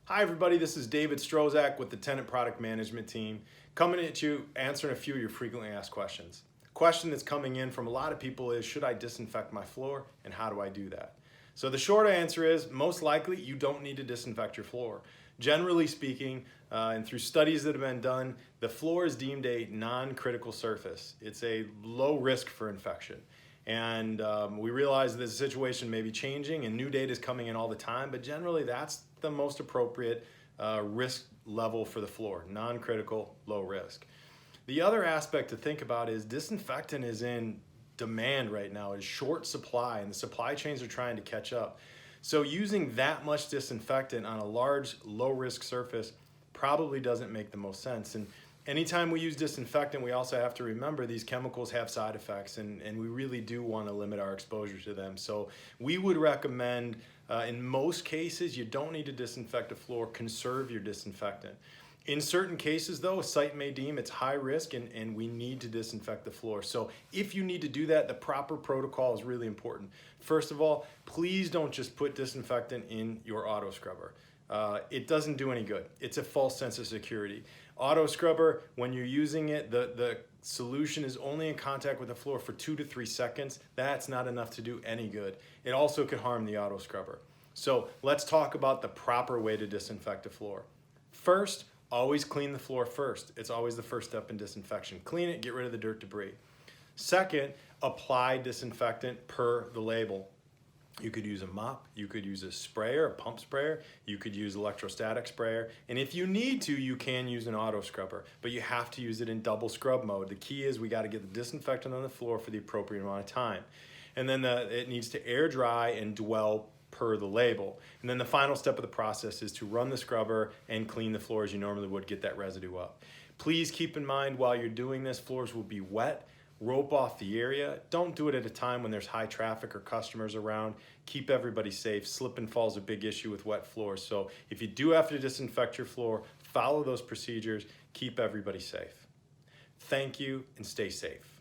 Hi everybody, this is David Strohsack with the Tennant Product Management Team, coming at you answering a few of your frequently asked questions. A question that's coming in from a lot of people is, should I disinfect my floor and how do I do that? So the short answer is, most likely you don't need to disinfect your floor. Generally speaking, and through studies that have been done, the floor is deemed a non-critical surface. It's a low risk for infection. And we realize that the situation may be changing and new data is coming in all the time, but generally that's the most appropriate risk level for the floor, non-critical, low risk. The other aspect to think about is disinfectant is in demand right now, is short supply, and the supply chains are trying to catch up. So using that much disinfectant on a large, low risk surface probably doesn't make the most sense. And anytime we use disinfectant, we also have to remember these chemicals have side effects, and we really do want to limit our exposure to them. So we would recommend, in most cases, you don't need to disinfect a floor, conserve your disinfectant. In certain cases though, a site may deem it's high risk and we need to disinfect the floor. So if you need to do that, the proper protocol is really important. First of all, please don't just put disinfectant in your auto scrubber. It doesn't do any good. It's a false sense of security. Auto scrubber, when you're using it, the solution is only in contact with the floor for 2 to 3 seconds. That's not enough to do any good. It also could harm the auto scrubber. So let's talk about the proper way to disinfect a floor. First, always clean the floor first. It's always the first step in disinfection. Clean it, get rid of the dirt debris. Second, apply disinfectant per the label. You could use a mop, you could use a sprayer, a pump sprayer, you could use electrostatic sprayer, and if you need to, you can use an auto scrubber, but you have to use it in double scrub mode. The key is we got to get the disinfectant on the floor for the appropriate amount of time. And then it needs to air dry and dwell per the label. And then the final step of the process is to run the scrubber and clean the floor as you normally would, get that residue up. Please keep in mind while you're doing this, floors will be wet. Rope off the area. Don't do it at a time when there's high traffic or customers around. Keep everybody safe. Slip and fall is a big issue with wet floors. So if you do have to disinfect your floor, follow those procedures. Keep everybody safe. Thank you and stay safe.